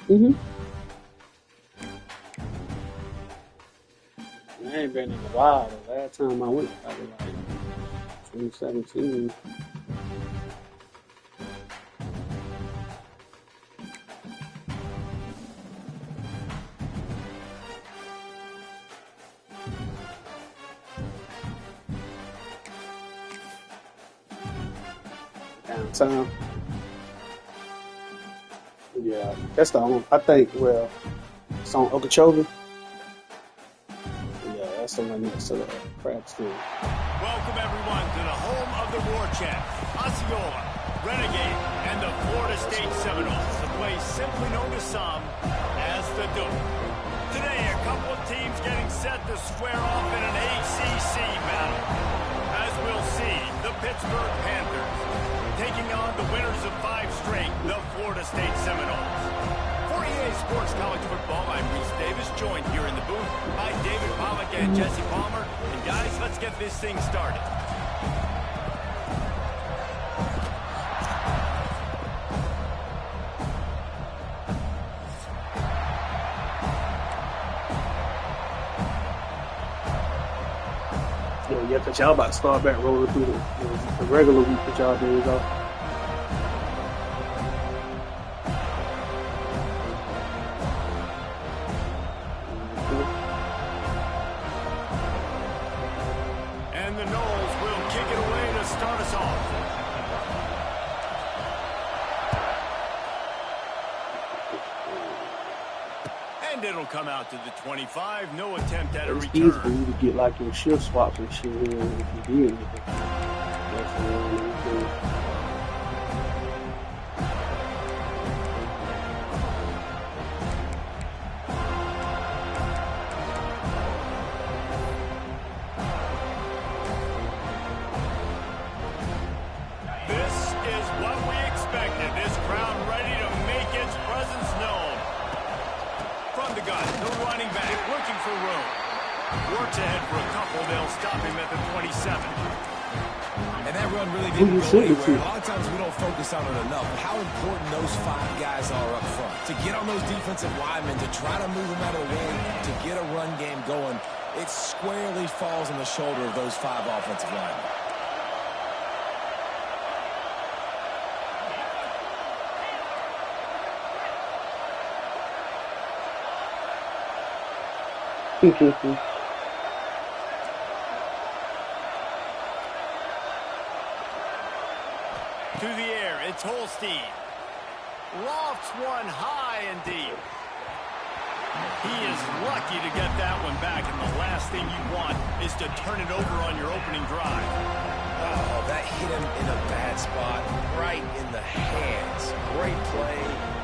Mm-hmm. I ain't been in a while. The last time I went, probably like 2017. Downtown. Yeah, that's the only. I think. Well, it's on Okeechobee. Yeah, that's the one next to the crab school. Welcome, everyone, to the home of the War Chant, Osceola, Renegade, and the Florida State Seminoles, the place simply known to some as the Duke. Today, a couple of teams getting set to square off in an ACC battle. As we'll see, the Pittsburgh Panthers taking on the winners of 5 straight, the Florida State Seminoles. For EA Sports College Football, I'm Reese Davis, joined here in the booth by David Pollack and Jesse Palmer. And guys, let's get this thing started. Yeah, because y'all about to start back rolling through the regular week that y'all days off. And the Noles will kick it away to start us off. And it'll come out to the 25. No attempt at a It's easy for return. you to get like your shift swaps and shit here if you did. That's the one thing. This is what we expected. This crowd ready to make its presence known. From the gun, the running back looking for room. Works ahead for a couple. They'll stop him at the 27. And that run really Who didn't you go send it anywhere. to? A lot of times we don't focus on it enough. How important those 5 guys are up front. To get on those defensive linemen, to try to move them out of the way, to get a run game going, it squarely falls on the shoulder of those 5 offensive linemen. To the air, it's Holstein. Lofts one high and deep. He is lucky to get that one back, and the last thing you want is to turn it over on your opening drive. Oh, that hit him in a bad spot, right in the hands. Great play.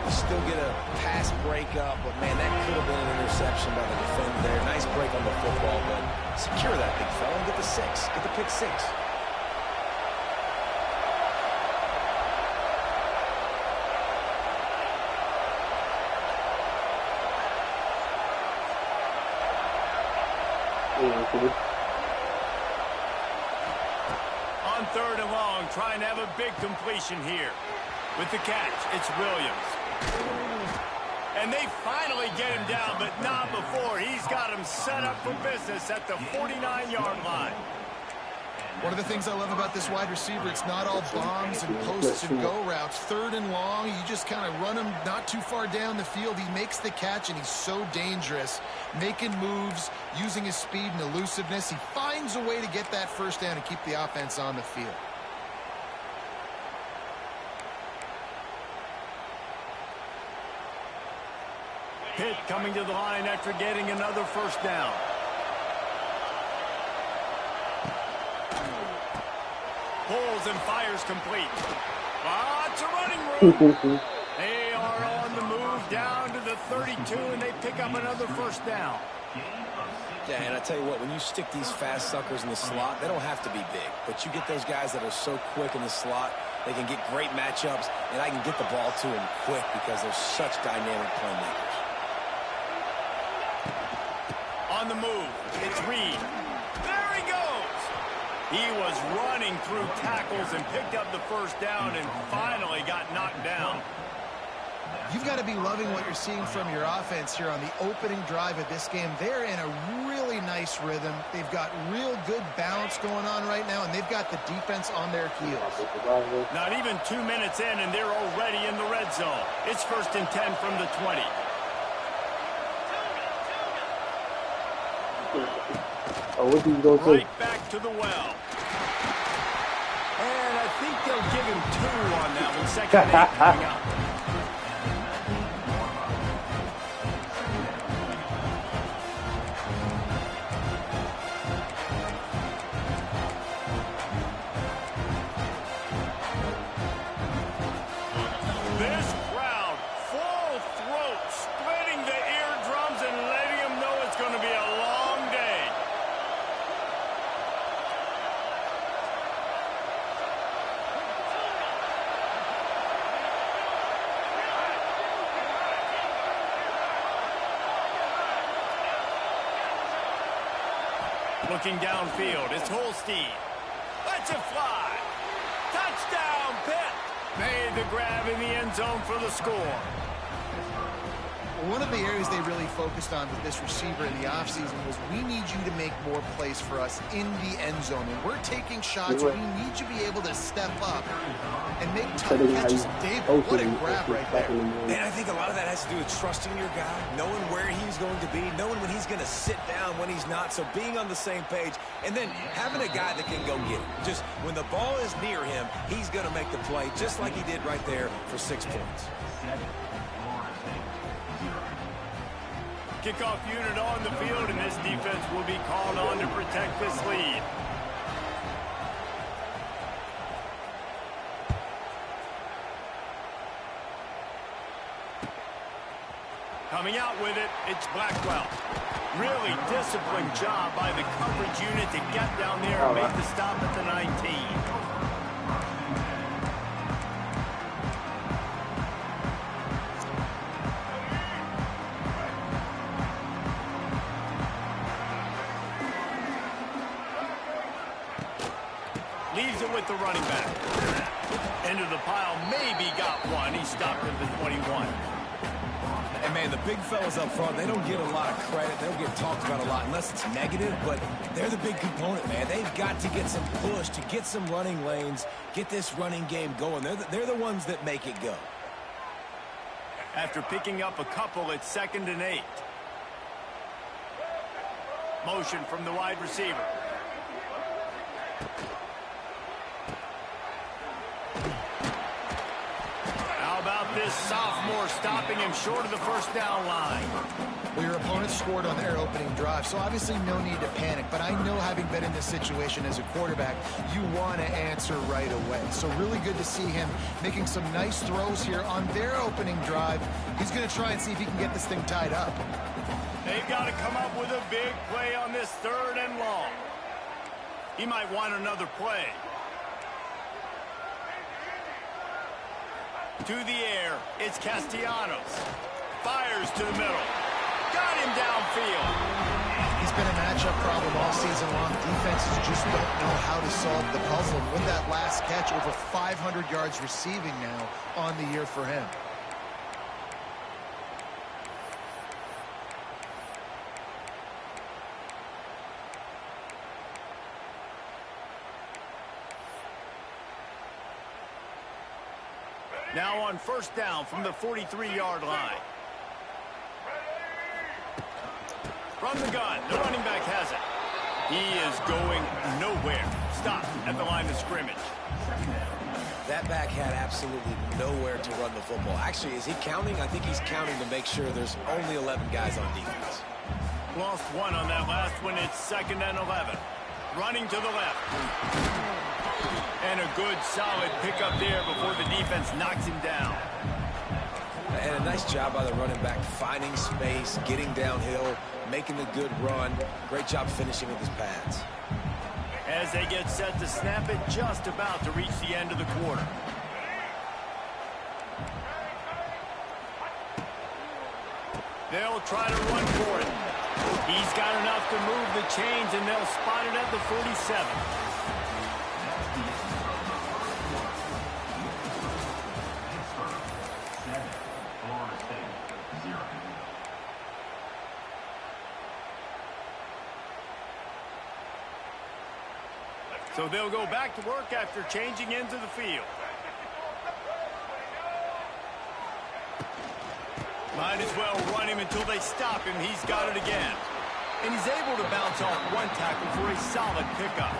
You still get a pass breakup, but man, that could have been an interception by the defender there. Nice break on the football, but secure that big fella and get the 6. Get the pick 6. On 3rd and long, trying to have a big completion here. With the catch, it's Williams. And they finally get him down, but not before. He's got him set up for business at the 49-yard line. One of the things I love about this wide receiver, it's not all bombs and posts and go routes. 3rd and long, you just kind of run him not too far down the field. He makes the catch, and he's so dangerous, making moves, using his speed and elusiveness. He finds a way to get that first down and keep the offense on the field. Pitt coming to the line after getting another first down. Pulls and fires complete. Lots of running room. They are on the move down to the 32, and they pick up another first down. Yeah, and I tell you what, when you stick these fast suckers in the slot, they don't have to be big. But you get those guys that are so quick in the slot, they can get great matchups, and I can get the ball to them quick because they're such dynamic playmakers. On the move, it's Reed. There he goes. He was running through tackles and picked up the first down and finally got knocked down. You've got to be loving what you're seeing from your offense here on the opening drive of this game. They're in a really nice rhythm. They've got real good balance going on right now, and they've got the defense on their heels. Not even 2 minutes in, and they're already in the red zone. It's 1st and 10 from the 20. Oh, what did you go to? Right back to the well. And I think they'll give him 2 on that one. 2nd and 8 coming up. This crowd, full throat, splitting the eardrums and letting them know it's going to be a long day. Looking downfield, it's Holstein. Lets it fly. Touchdown, Pitt. Made the grab in the end zone for the score. One of the areas they really focused on with this receiver in the offseason was we need you to make more plays for us in the end zone. When we're taking shots, we need you to be able to step up and make tough catches. David, what a grab right there. And I think a lot of that has to do with trusting your guy, knowing where he's going to be, knowing when he's going to sit down, when he's not, so being on the same page, and then having a guy that can go get it. Just when the ball is near him, he's going to make the play, just like he did right there for 6 points. Kickoff unit on the field, and this defense will be called on to protect this lead. Coming out with it, it's Blackwell. Really disciplined job by the coverage unit to get down there and make the stop at the 19. Leaves it with the running back. Into the pile, maybe got one. He stopped at the 21. And, man, the big fellas up front, they don't get a lot of credit. They don't get talked about a lot unless it's negative, but they're the big component, man. They've got to get some push, to get some running lanes, get this running game going. They're the ones that make it go. After picking up a couple, it's 2nd and 8. Motion from the wide receiver. This sophomore stopping him short of the 1st down line. Well, your opponent scored on their opening drive, so obviously no need to panic. But I know, having been in this situation as a quarterback, you want to answer right away. So really good to see him making some nice throws here on their opening drive. He's going to try and see if he can get this thing tied up. They've got to come up with a big play on this 3rd and long. He might want another play. To the air, it's Castellanos. Fires to the middle. Got him downfield. He's been a matchup problem all season long. Defenses just don't know how to solve the puzzle. With that last catch, over 500 yards receiving now on the year for him. Now on 1st down from the 43-yard line. From the gun, the running back has it. He is going nowhere. Stop at the line of scrimmage. That back had absolutely nowhere to run the football. Actually, is he counting? I think he's counting to make sure there's only 11 guys on defense. Lost one on that last one. It's 2nd and 11. Running to the left. And a good, solid pickup there before the defense knocks him down. And a nice job by the running back, finding space, getting downhill, making a good run. Great job finishing with his pads. As they get set to snap it, just about to reach the end of the quarter. They'll try to run for it. He's got enough to move the chains, and they'll spot it at the 47. So they'll go back to work after changing into the field. Might as well run him until they stop him. He's got it again. And he's able to bounce off one tackle for a solid pickup.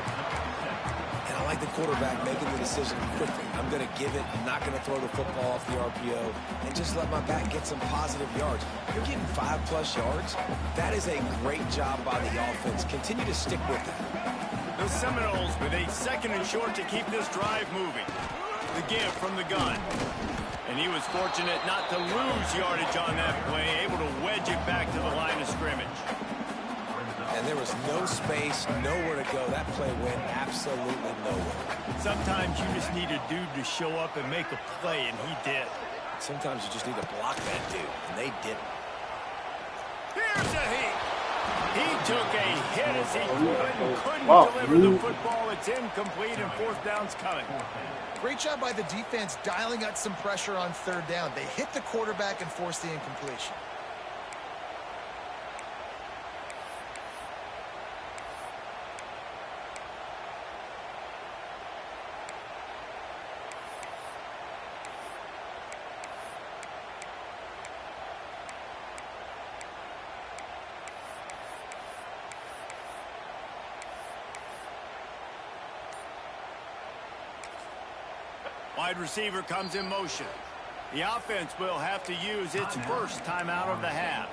And I like the quarterback making the decision quickly. I'm going to give it. I'm not going to throw the football off the RPO and just let my back get some positive yards. You're getting 5+ yards. That is a great job by the offense. Continue to stick with that. The Seminoles with a 2nd and short to keep this drive moving. The give from the gun. And he was fortunate not to lose yardage on that play, able to wedge it back to the line of scrimmage. And there was no space, nowhere to go. That play went absolutely nowhere. Sometimes you just need a dude to show up and make a play, and he did. Sometimes you just need to block that dude, and they didn't. Here's a hit. He took a hit as he couldn't deliver the football. It's incomplete, and 4th down's coming. Great job by the defense dialing out some pressure on 3rd down. They hit the quarterback and forced the incompletion. Wide receiver comes in motion. The offense will have to use its first timeout of the half.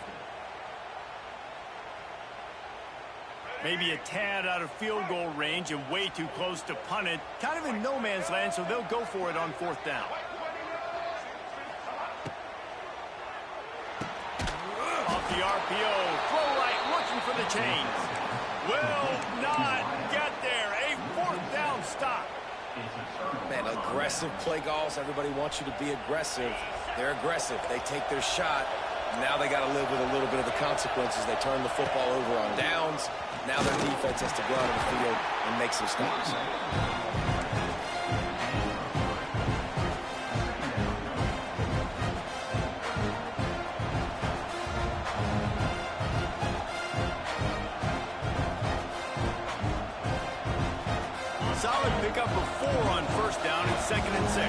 Maybe a tad out of field goal range and way too close to punt it. Kind of in no man's land, so they'll go for it on 4th down. Off the RPO, throw right, looking for the chains. Will not get there. A 4th down stop. Man, aggressive play calls. Everybody wants you to be aggressive. They're aggressive. They take their shot. Now they got to live with a little bit of the consequences. They turn the football over on downs. Now their defense has to go out on the field and make some stops. Solid pickup of 4 on 1st down and 2nd and 6.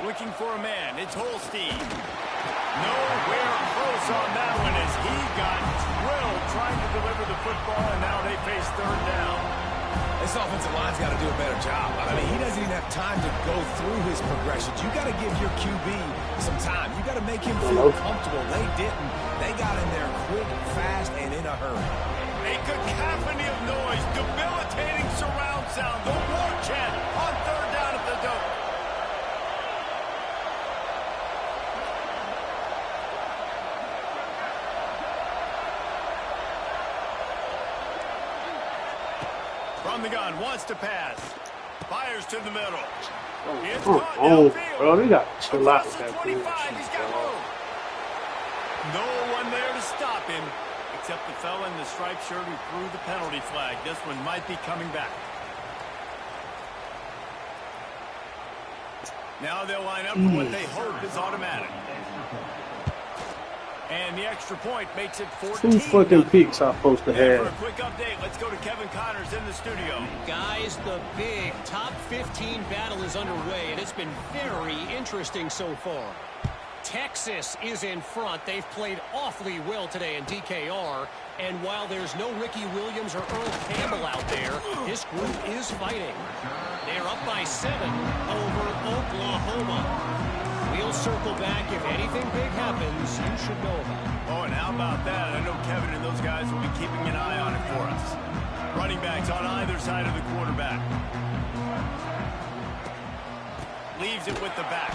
Looking for a man. It's Holstein. Nowhere close on that one as he got drilled trying to deliver the football, and now they face 3rd down. This offensive line's got to do a better job. I mean, he doesn't even have time to go through his progressions. You got to give your QB some time. You got to make him feel comfortable. They didn't. They got in there quick, fast, and in a hurry. A cacophony of noise, debilitating surround sound. The war chant on 3rd down at the Dome. From the gun, wants to pass. Fires to the middle. It's caught downfield. Bro, they got to chill out with that 25, he's got room. No one there to stop him, except the fella in the striped shirt who threw the penalty flag. This one might be coming back. Now they'll line up for what they hope is automatic. And the extra point makes it 14. 2 fucking picks I'm supposed to have. For a quick update, let's go to Kevin Connors in the studio. Guys, the big top 15 battle is underway, and it's been very interesting so far. Texas is in front. They've played awfully well today in DKR. And while there's no Ricky Williams or Earl Campbell out there, this group is fighting. They're up by 7 over Oklahoma. We'll circle back. If anything big happens, you should know about it. Oh, and how about that? I know Kevin and those guys will be keeping an eye on it for us. Running backs on either side of the quarterback. Leaves it with the back.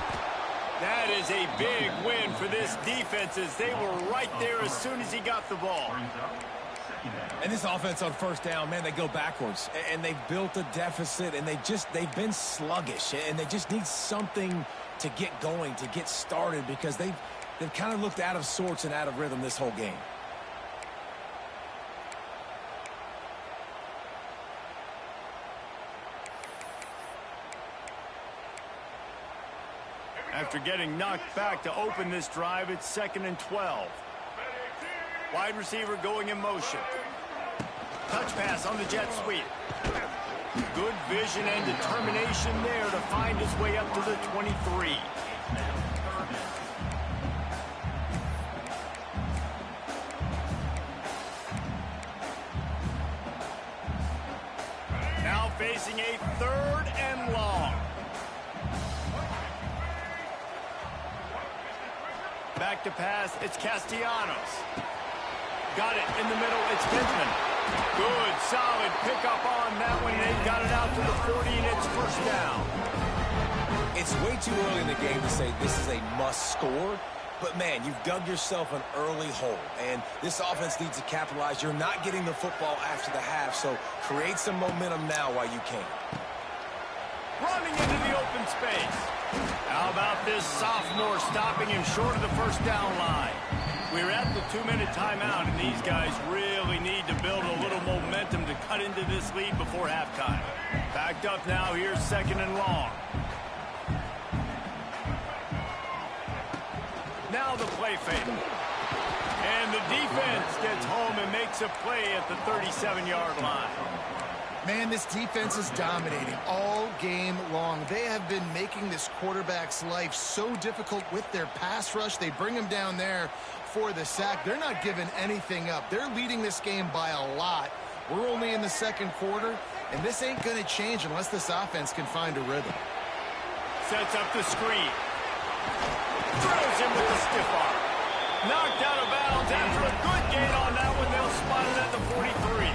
That is a big win for this defense as they were right there as soon as he got the ball. And this offense on 1st down, man, they go backwards. And they've built a deficit, and they've been sluggish. And they just need something to get going, to get started, because they've kind of looked out of sorts and out of rhythm this whole game. After getting knocked back to open this drive, it's 2nd and 12. Wide receiver going in motion. Touch pass on the jet sweep. Good vision and determination there to find his way up to the 23. Now facing a 3rd and long. Back to pass, it's Castellanos. Got it in the middle, it's Pittman. Good, solid pickup on that one. They've got it out to the 40, and it's 1st down. It's way too early in the game to say this is a must score. But, man, you've dug yourself an early hole, and this offense needs to capitalize. You're not getting the football after the half, so create some momentum now while you can. Running into the open space. How about this sophomore stopping him short of the 1st down line? We're at the 2-minute timeout, and these guys really need to build a little momentum to cut into this lead before halftime. Backed up now, here's 2nd and long. Now the play fake. And the defense gets home and makes a play at the 37-yard line. Man, this defense is dominating all game long. They have been making this quarterback's life so difficult with their pass rush. They bring him down there for the sack. They're not giving anything up. They're leading this game by a lot. We're only in the 2nd quarter, and this ain't going to change unless this offense can find a rhythm. Sets up the screen. Throws him with the stiff arm. Knocked out of bounds after a good gain on that one. They'll spot it at the 43.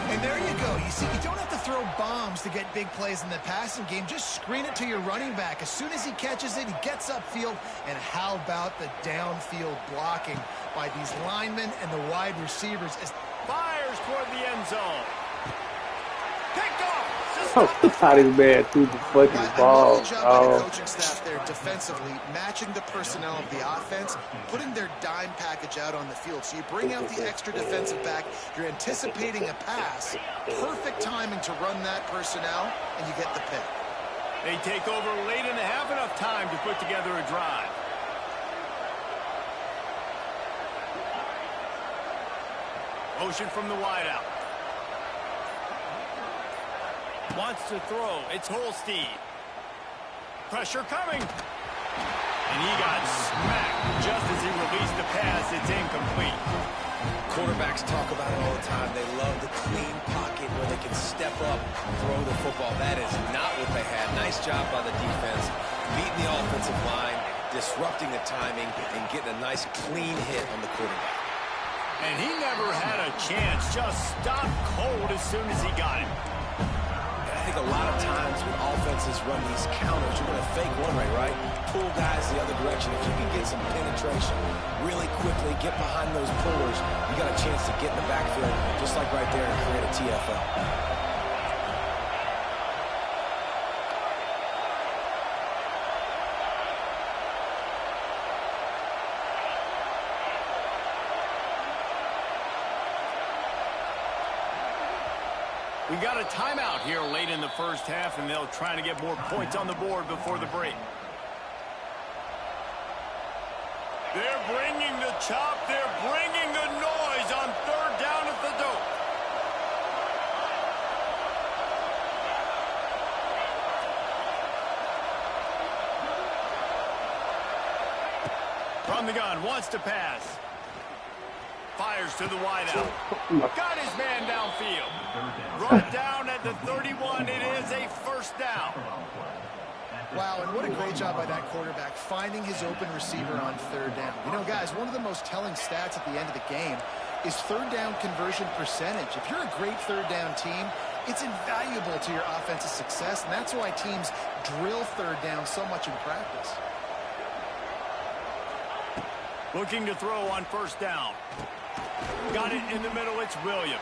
And there you go. You see, you don't have to throw bombs to get big plays in the passing game. Just screen it to your running back. As soon as he catches it, he gets upfield. And how about the downfield blocking by these linemen and the wide receivers? As fires toward the end zone. Picked off. Not his man through the fucking ball. Another job by the coaching staff there defensively, matching the personnel of the offense, putting their dime package out on the field. So you bring out the extra defensive back, you're anticipating a pass, perfect timing to run that personnel, and you get the pick. They take over late and have enough time to put together a drive. Motion from the wideout. Wants to throw. It's Holstein. Pressure coming. And he got smacked just as he released the pass. It's incomplete. Quarterbacks talk about it all the time. They love the clean pocket where they can step up, throw the football. That is not what they had. Nice job by the defense, beating the offensive line, disrupting the timing, and getting a nice clean hit on the quarterback. And he never had a chance. Just stopped cold as soon as he got it. I think a lot of times when offenses run these counters, you're going to fake one way, right? Pull guys the other direction. If you can get some penetration really quickly, get behind those pullers, you got a chance to get in the backfield, just like right there, and create a TFL. We got a timeout here late in the 1st half, and they'll try to get more points on the board before the break. They're bringing the chop. They're bringing the noise on 3rd down at the dope. From the gun, wants to pass. Fires to the wideout. Got his man downfield. Brought down at the 31. It is a 1st down. Wow, and what a great job by that quarterback, finding his open receiver on 3rd down. You know, guys, one of the most telling stats at the end of the game is 3rd down conversion percentage. If you're a great 3rd down team, it's invaluable to your offensive success, and that's why teams drill 3rd down so much in practice. Looking to throw on 1st down. Got it in the middle, it's Williams.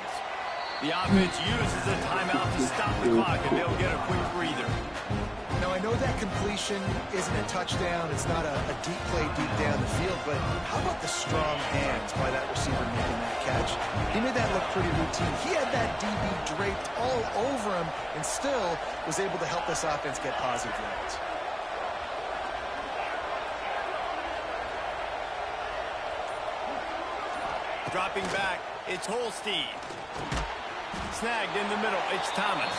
The offense uses a timeout to stop the clock, and they'll get a quick breather. Now, I know that completion isn't a touchdown. It's not a deep play deep down the field, but how about the strong hands by that receiver making that catch? He made that look pretty routine. He had that DB draped all over him and still was able to help this offense get positive yards. Dropping back, it's Holstein. Snagged in the middle, it's Thomas.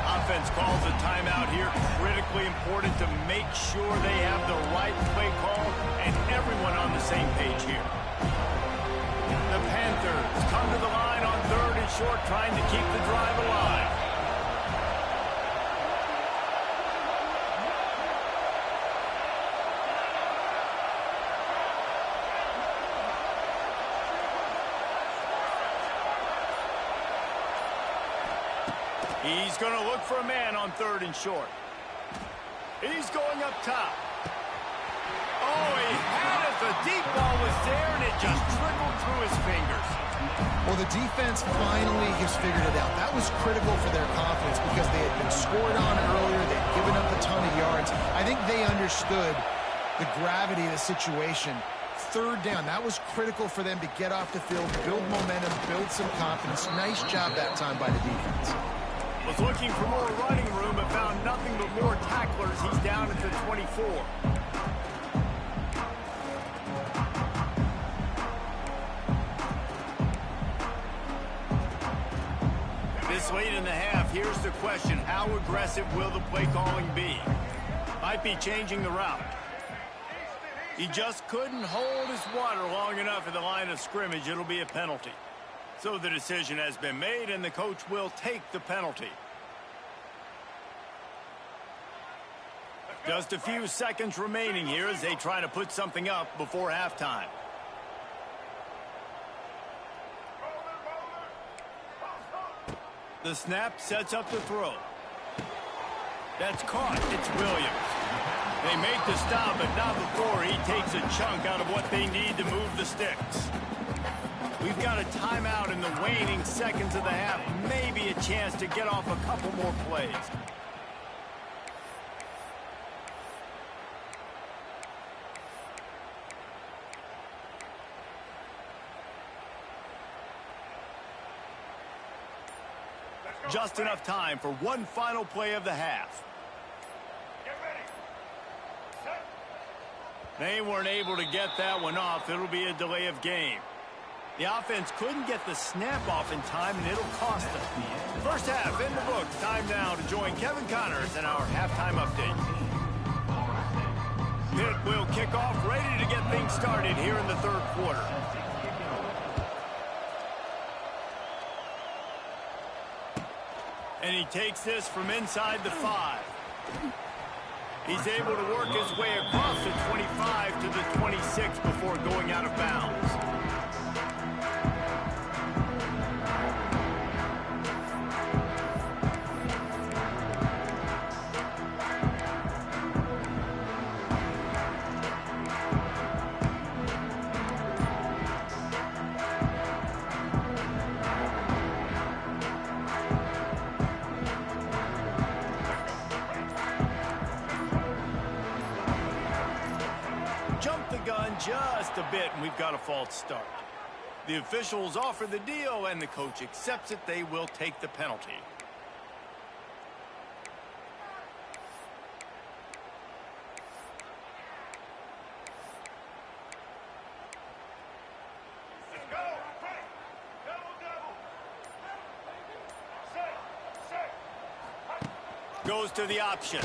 Offense calls a timeout here. Critically important to make sure they have the right play call and everyone on the same page here. The Panthers come to the line on 3rd and short, trying to keep the drive alive. He's going to look for a man on 3rd and short. He's going up top. Oh, he had it. The deep ball was there, and it just trickled through his fingers. Well, the defense finally has figured it out. That was critical for their confidence because they had been scored on earlier. They'd given up a ton of yards. I think they understood the gravity of the situation. 3rd down, that was critical for them to get off the field, build momentum, build some confidence. Nice job that time by the defense. Was looking for more running room, but found nothing but more tacklers. He's down at the 24. This late in the half, here's the question. How aggressive will the play calling be? Might be changing the route. He just couldn't hold his water long enough at the line of scrimmage. It'll be a penalty. So the decision has been made, and the coach will take the penalty. Just a few seconds remaining here as they try to put something up before halftime. The snap sets up the throw. That's caught. It's Williams. They make the stop, but not before he takes a chunk out of what they need to move the sticks. We've got a timeout in the waning seconds of the half. Maybe a chance to get off a couple more plays. Just enough time for one final play of the half. They weren't able to get that one off. It'll be a delay of game. The offense couldn't get the snap off in time, and it'll cost them. First half in the books. Time now to join Kevin Connors in our halftime update. Pitt will kick off, ready to get things started here in the 3rd quarter. And he takes this from inside the 5. He's able to work his way across the 25 to the 26 before going out of bounds. Jump the gun just a bit, and we've got a false start. The officials offer the deal, and the coach accepts it. They will take the penalty. Goes to the option.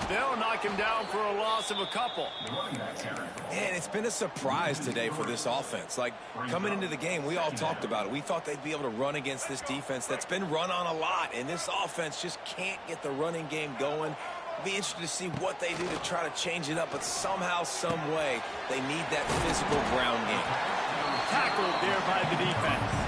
They'll knock him down for a loss of a couple. And it's been a surprise today for this offense. Like, coming into the game, we all talked about it. We thought they'd be able to run against this defense that's been run on a lot, and this offense just can't get the running game going. Be interested to see what they do to try to change it up, but somehow, some way, they need that physical ground game. Tackled there by the defense.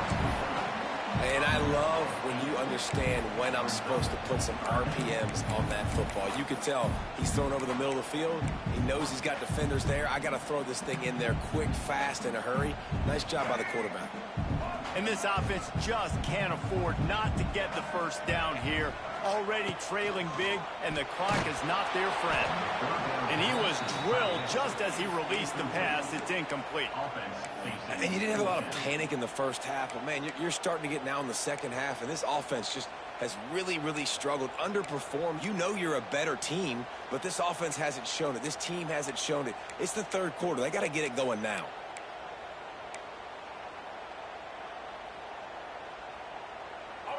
And I love when you understand when I'm supposed to put some RPMs on that football. You can tell he's thrown over the middle of the field. He knows he's got defenders there. I got to throw this thing in there quick, fast, in a hurry. Nice job by the quarterback. And this offense just can't afford not to get the first down here. Already trailing big, and the clock is not their friend. And he was drilled just as he released the pass. It's incomplete. And you didn't have a lot of panic in the first half, but, man, you're starting to get now in the second half, and this offense just has really, really struggled, underperformed. You know you're a better team, but this offense hasn't shown it. This team hasn't shown it. It's the 3rd quarter. They got to get it going now.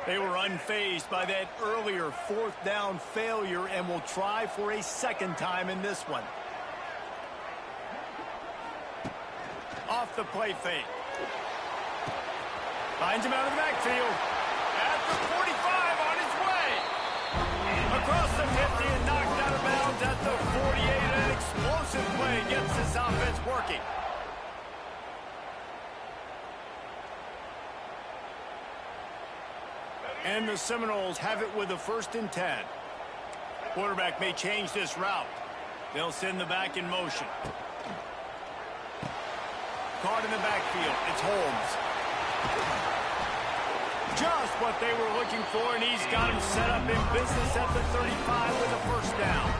They were unfazed by that earlier fourth down failure and will try for a second time in this one. Off the play fake. Finds him out of the backfield. At the 45 on his way. Across the 50 and knocked out of bounds at the 48. An explosive play gets this offense working. And the Seminoles have it with a 1st and 10. Quarterback may change this route. They'll send the back in motion. Caught in the backfield. It's Holmes. Just what they were looking for, and he's got him set up in business at the 35 with a 1st down.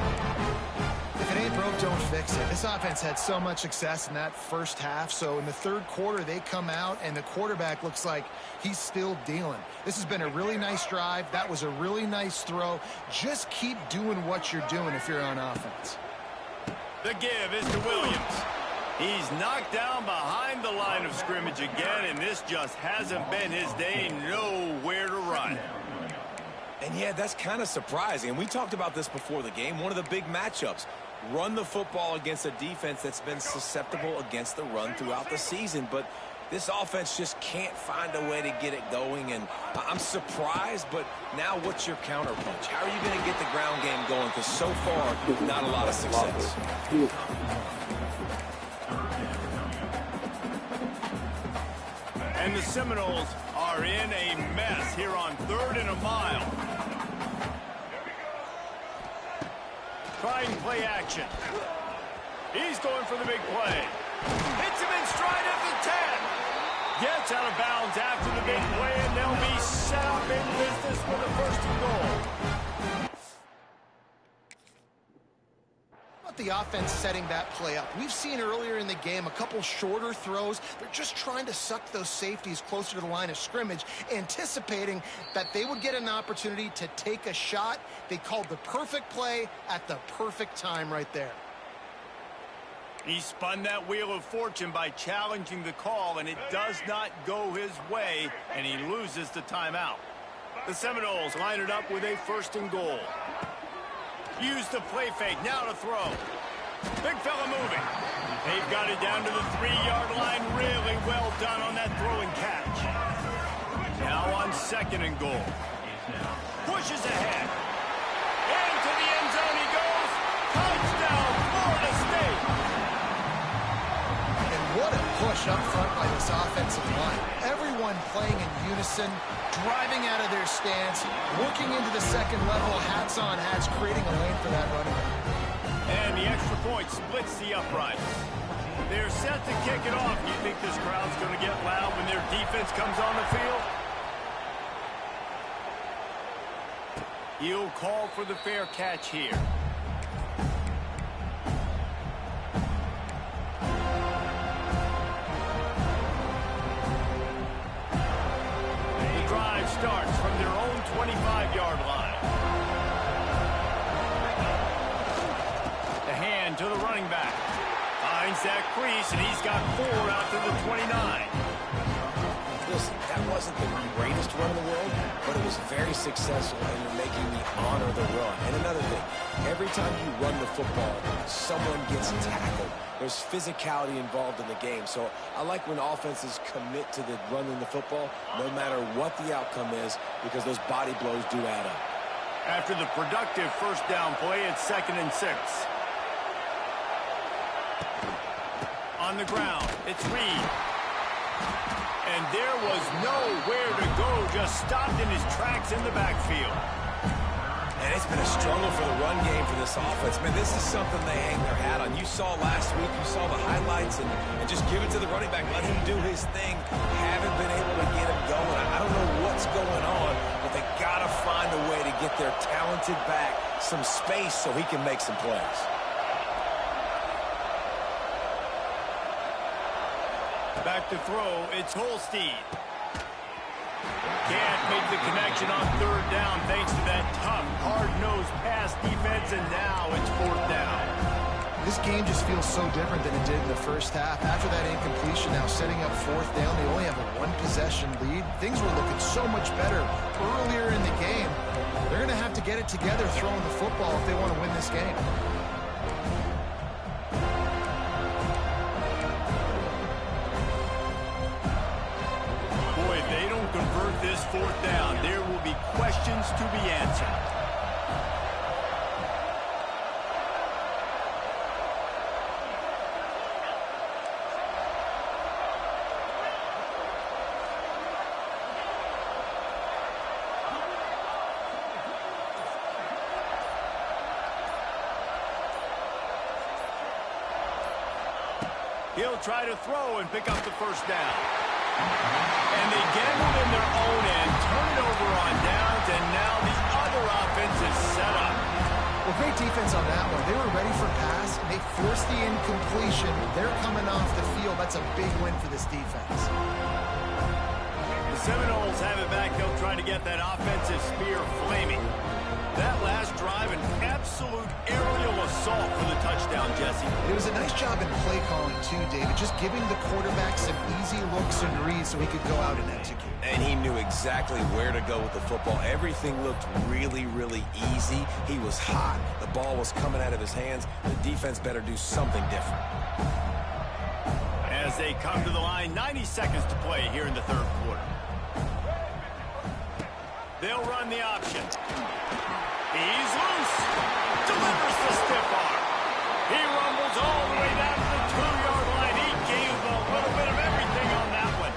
If it ain't broke, don't fix it. This offense had so much success in that first half, so in the third quarter, they come out, and the quarterback looks like he's still dealing. This has been a really nice drive. That was a really nice throw. Just keep doing what you're doing if you're on offense. The give is to Williams. He's knocked down behind the line of scrimmage again, and this just hasn't been his day. Nowhere to run. And yeah, that's kind of surprising. And we talked about this before the game. One of the big matchups. Run the football against a defense that's been susceptible against the run throughout the season. But this offense just can't find a way to get it going. And I'm surprised, but now what's your counterpunch? How are you going to get the ground game going? Because so far, not a lot of success. And the Seminoles are in a mess here on 3rd and a mile. Trying play action. He's going for the big play. Hits him in stride at the 10. Gets out of bounds after the big play, and they'll be set up in business for the 1st and goal. The offense setting that play up. We've seen earlier in the game a couple shorter throws. They're just trying to suck those safeties closer to the line of scrimmage, anticipating that they would get an opportunity to take a shot. They called the perfect play at the perfect time right there. He spun that wheel of fortune by challenging the call, and it does not go his way, and he loses the timeout. The Seminoles line it up with a 1st and goal. Use the play fake, now to throw. Big fella moving. They've got it down to the 3-yard line. Really well done on that throw and catch. Now on 2nd and goal. Pushes ahead. Into the end zone he goes. Touchdown, Florida State. And what a push up front by this offensive line. Everyone playing in unison, driving out of their stance, working into the 2nd level, hats on hats, creating a lane for that running back. And the extra point splits the uprights. They're set to kick it off. You think this crowd's going to get loud when their defense comes on the field? He'll call for the fair catch here. The drive starts from their own 25-yard line. The hand to the running back. Finds that crease, and he's got 4 out to the 29. Listen, that wasn't the greatest run in the world, but it was very successful, and you're making me honor the run. And another thing, every time you run the football, someone gets tackled. There's physicality involved in the game. So I like when offenses commit to the running the football, no matter what the outcome is, because those body blows do add up. After the productive 1st down play, it's 2nd and 6. On the ground, it's Reed. And there was nowhere to go, just stopped in his tracks in the backfield. And it's been a struggle for the run game for this offense. Man, this is something they hang their hat on. You saw last week, you saw the highlights, and just give it to the running back. Let him do his thing. Haven't been able to get him going. I don't know what's going on, but they got to find a way to get their talented back some space so he can make some plays. Back to throw, it's Holstein. Can't make the connection on 3rd down thanks to that tough, hard-nosed pass defense, and now it's 4th down. This game just feels so different than it did in the first half. After that incompletion, now setting up fourth down, they only have a one-possession lead. Things were looking so much better earlier in the game. They're going to have to get it together throwing the football if they want to win this game. Boy, if they don't convert this fourth down, there will be questions to be answered. He'll try to throw and pick up the first down. And they gamble in their own end, turn it over on downs, and now the other offense is set up. Well, great defense on that one. They were ready for pass, and they forced the incompletion. They're coming off the field. That's a big win for this defense. The Seminoles have it back. They'll try to get that offensive spear flaming. That last drive, an absolute aerial assault for the touchdown, Jesse. It was a nice job in play calling, too, David. Just giving the quarterback some easy looks and reads so he could go out and execute. And he knew exactly where to go with the football. Everything looked really, really easy. He was hot. The ball was coming out of his hands. The defense better do something different. As they come to the line, 90 seconds to play here in the third quarter. They'll run the option. He's loose. Delivers the stiff arm. He rumbles all the way down to the 2-yard line. He gave a little bit of everything on that one.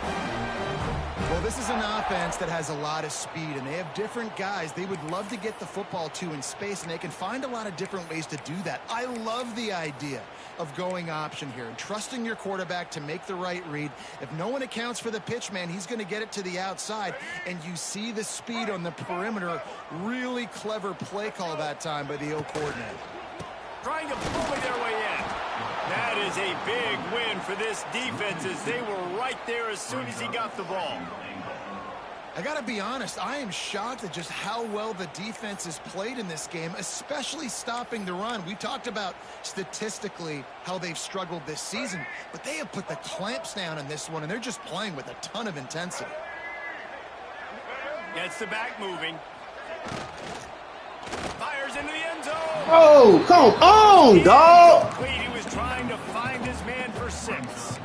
Well, this is an offense that has a lot of speed, and they have different guys they would love to get the football to in space, and they can find a lot of different ways to do that. I love the idea of going option here and trusting your quarterback to make the right read. If no one accounts for the pitch, man, he's going to get it to the outside, and you see the speed on the perimeter. Really clever play call that time by the O coordinator. Trying to bully their way in. That is a big win for this defense as they were right there as soon as he got the ball. I got to be honest, I am shocked at just how well the defense has played in this game, especially stopping the run. We talked about statistically how they've struggled this season, but they have put the clamps down in this one, and they're just playing with a ton of intensity. Gets the back moving. Fires into the end zone. Oh, come on, dog. He was trying to find his man for 6.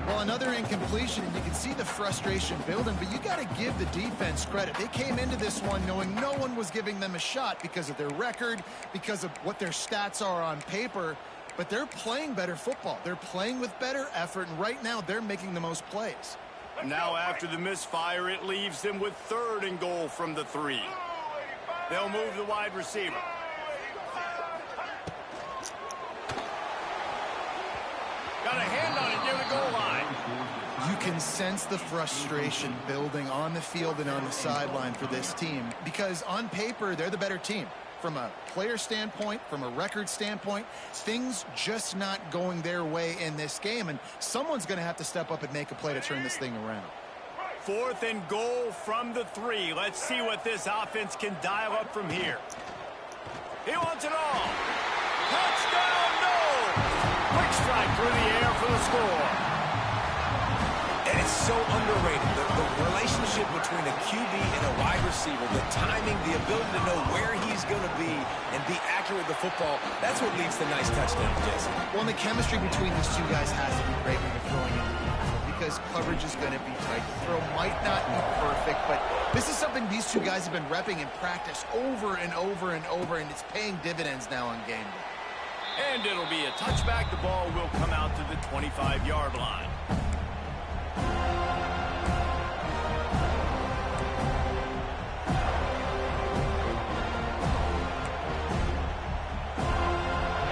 Well, another incompletion, and you can see the frustration building, but you got to give the defense credit. They came into this one knowing no one was giving them a shot because of their record, because of what their stats are on paper, but they're playing better football. They're playing with better effort, and right now they're making the most plays. Now after the misfire, it leaves them with 3rd and goal from the 3. They'll move the wide receiver. Got a hand on it near the goal line. You can sense the frustration building on the field and on the sideline for this team because on paper, they're the better team. From a player standpoint, from a record standpoint, things just not going their way in this game, and someone's going to have to step up and make a play to turn this thing around. 4th and goal from the 3. Let's see what this offense can dial up from here. He wants it all. Touchdown, no! Quick strike through the air for the score. And it's so underrated. The relationship between a QB and a wide receiver, the timing, the ability to know where he's going to be and be accurate with the football, that's what leads to nice touchdowns, Jesse. Well, and the chemistry between these two guys has to be great when you're throwing it because coverage is going to be tight. The throw might not be perfect, but this is something these two guys have been repping in practice over and over and over, and it's paying dividends now on game day. And it'll be a touchback. The ball will come out to the 25-yard line.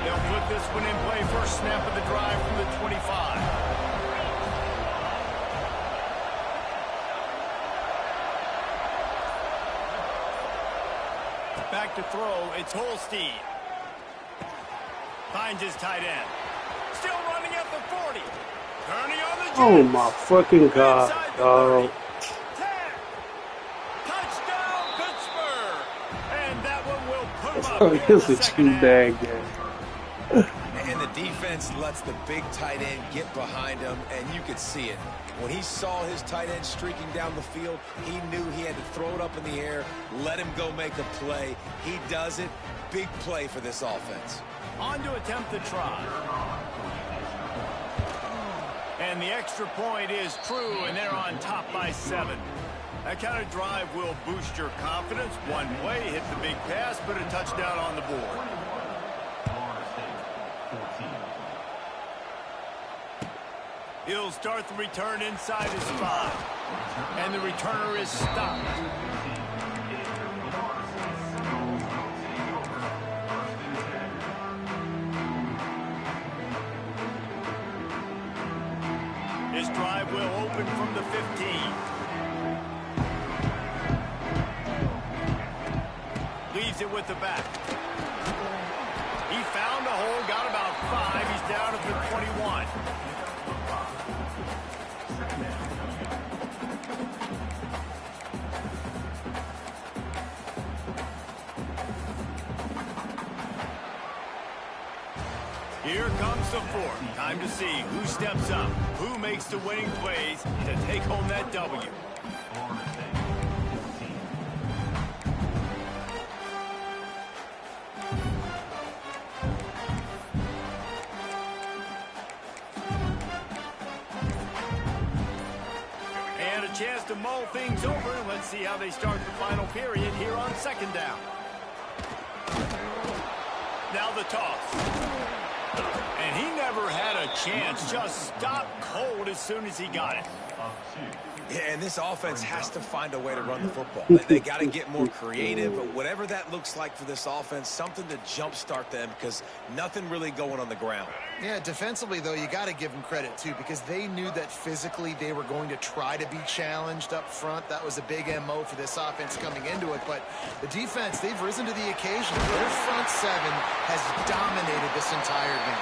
They'll put this one in play. First snap of the drive from the 25. Back to throw. It's Holstein. Finds his tight end. Still running at the 40. Turning on the jets. Oh my fucking god, dog. 10. Touchdown, Pittsburgh. And that one will put him up. It's a cheap bag game. And the defense lets the big tight end get behind him, and you could see it. When he saw his tight end streaking down the field, he knew he had to throw it up in the air, let him go make a play. He does it. Big play for this offense. On to attempt the try. And the extra point is true, and they're on top by 7. That kind of drive will boost your confidence. One way, hit the big pass, but a touchdown on the board. He'll start the return inside his 5. And the returner is stopped. His drive will open from the 15. Leaves it with the back. He found a hole, got about 5. He's down at the 21. Here comes the 4th. Time to see who steps up, who makes the winning plays to take home that W. And a chance to mull things over. Let's see how they start the final period here on 2nd down. Now the toss. And he never had a chance, just stopped cold as soon as he got it. Yeah, and this offense has to find a way to run the football. They got to get more creative, but whatever that looks like for this offense, something to jumpstart them because nothing really going on the ground. Yeah, defensively, though, you got to give them credit, too, because they knew that physically they were going to try to be challenged up front. That was a big MO for this offense coming into it. But the defense, they've risen to the occasion. Their front 7 has dominated this entire game.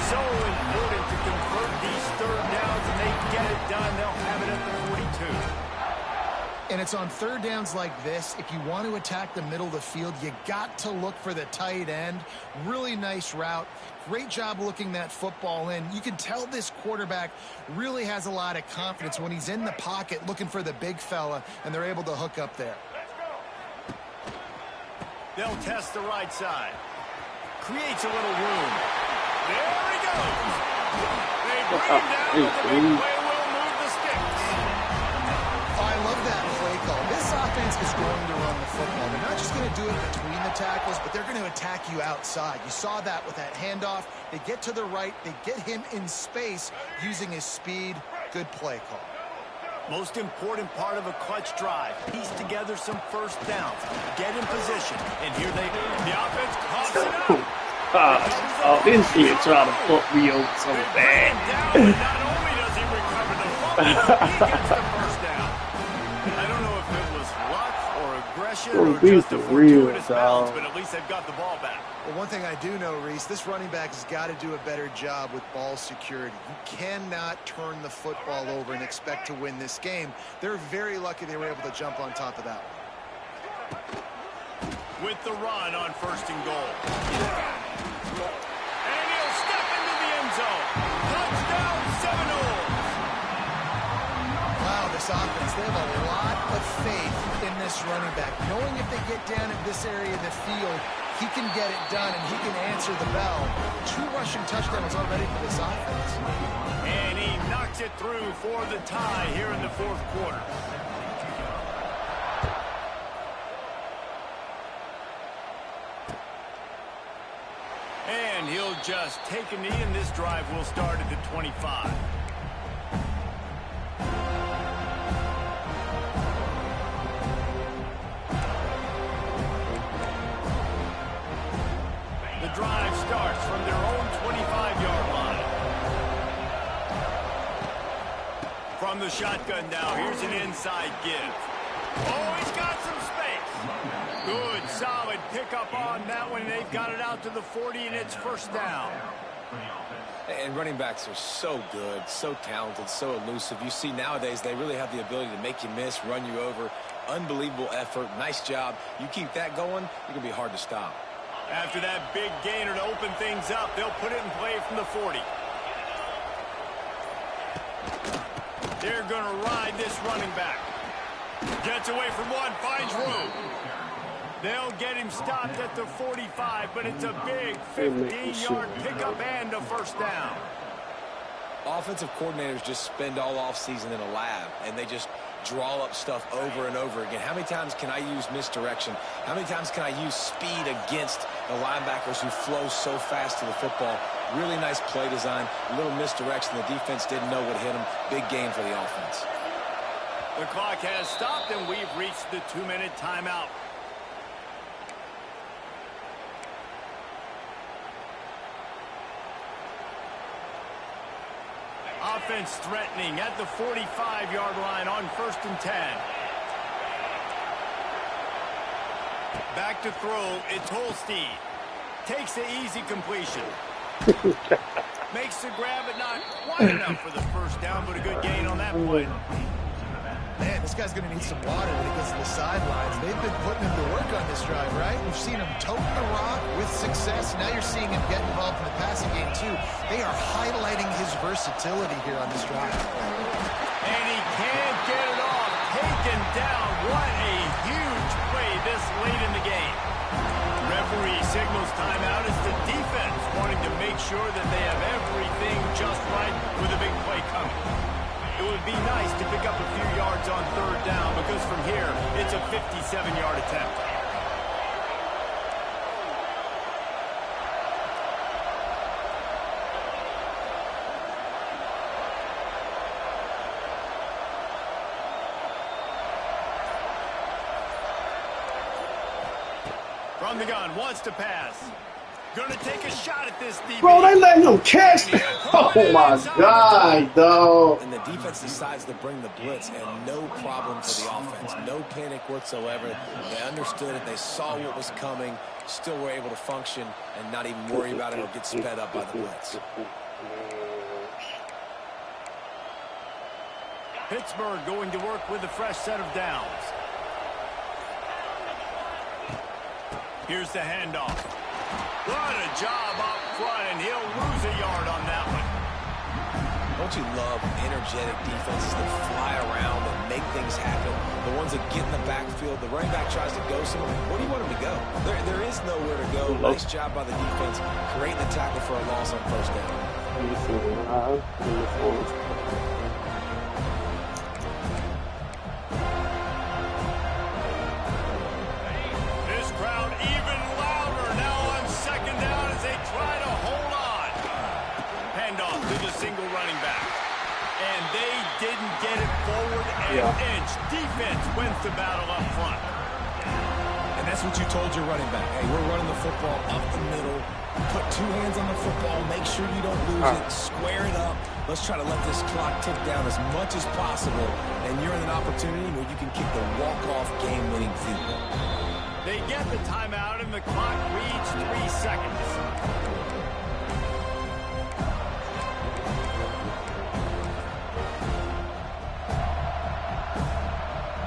So important to convert these 3rd downs, and they get it done. They'll have it at the 42. And it's on 3rd downs like this. If you want to attack the middle of the field, you got to look for the tight end. Really nice route. Great job looking that football in. You can tell this quarterback really has a lot of confidence when he's in the pocket looking for the big fella, and they're able to hook up there. They'll test the right side. Creates a little room. There he goes. They bring him down with the big play. Will move the sticks. I love that play call. This offense is going to run the football. They're not just going to do it between the tackles, but they're going to attack you outside. You saw that with that handoff. They get to the right. They get him in space using his speed. Good play call. Most important part of a clutch drive. Piece together some 1st downs. Get in position. And here they go. The offense coughs it out. Oh, this shit trying to fuck me over so bad. Not only does he recover the fumble, he gets the 1st down. I don't know if it was luck or aggression or just a fortuitous bounce, but at least they've got the ball back. Well, one thing I do know, Reese, this running back has got to do a better job with ball security. You cannot turn the football over and expect to win this game. They're very lucky they were able to jump on top of that one. With the run on 1st and goal. And he'll step into the end zone. Touchdown, Seminoles. Wow, this offense, they have a lot of faith in this running back. Knowing if they get down in this area of the field, he can get it done and he can answer the bell. 2 rushing touchdowns already for this offense. And he knocks it through for the tie here in the 4th quarter. And he'll just take a knee, and this drive will start at the 25. The drive starts from their own 25-yard line. From the shotgun now, here's an inside give. Oh, he's got some space. Good, solid pickup on that one. They've got it out to the 40, and it's 1st down. And running backs are so good, so talented, so elusive. You see nowadays they really have the ability to make you miss, run you over. Unbelievable effort. Nice job. You keep that going, you're going to be hard to stop. After that big gainer to open things up, they'll put it in play from the 40. They're going to ride this running back. Gets away from one, finds room. They'll get him stopped at the 45, but it's a big 15-yard pickup and a first down. Offensive coordinators just spend all offseason in a lab, and they just draw up stuff over and over again. How many times can I use misdirection? How many times can I use speed against the linebackers who flow so fast to the football? Really nice play design, a little misdirection. The defense didn't know what hit them. Big gain for the offense. The clock has stopped, and we've reached the 2-minute timeout. Offense threatening at the 45-yard line on 1st and 10. Back to throw. It's Holstein. Takes the easy completion. Makes the grab, but not quite enough for the first down, but a good gain on that play. Man, this guy's going to need some water when he gets to the sidelines. They've been putting him to work on this drive, right? We've seen him toting the rock with success. Now you're seeing him get involved in the passing game, too. They are highlighting his versatility here on this drive. And he can't get it off. Taken down. What a huge play this late in the game. Referee signals timeout as the defense wanting to make sure that they have everything just right with a big play coming. It would be nice to pick up a few yards on 3rd down because from here, it's a 57-yard attempt. From the gun, wants to pass. Gonna take a shot at this DB. Bro, they letting him catch. Oh my God, dog. And the defense decides to bring the blitz, and no problem for the offense. No panic whatsoever. They understood it. They saw what was coming. Still were able to function and not even worry about it or get sped up by the blitz. Pittsburgh going to work with a fresh set of downs. Here's the handoff. What a job up front, and he'll lose a yard on that one. Don't you love energetic defenses that fly around and make things happen? The ones that get in the backfield, the running back tries to go somewhere. Where do you want him to go? There is nowhere to go. Nice job by the defense, creating the tackle for a loss on 1st down. This crowd even louder now on 2nd down as they try to hold on. Handoff to the single running back. And they didn't get it forward an inch. Defense wins the battle up front. And that's what you told your running back. Hey, we're running the football up the middle. Put 2 hands on the football. Make sure you don't lose it. Square it up. Let's try to let this clock tick down as much as possible. And you're in an opportunity where you can kick the walk-off game-winning field goal. They get the timeout, and the clock reads 3 seconds.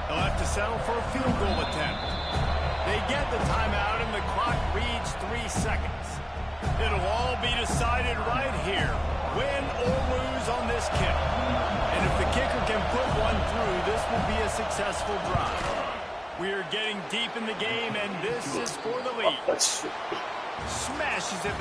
They'll have to settle for a field goal attempt. They get the timeout, and the clock reads 3 seconds. It'll all be decided right here, win or lose on this kick. And if the kicker can put one through, this will be a successful drive. We are getting deep in the game, and this is for the lead. Smashes it.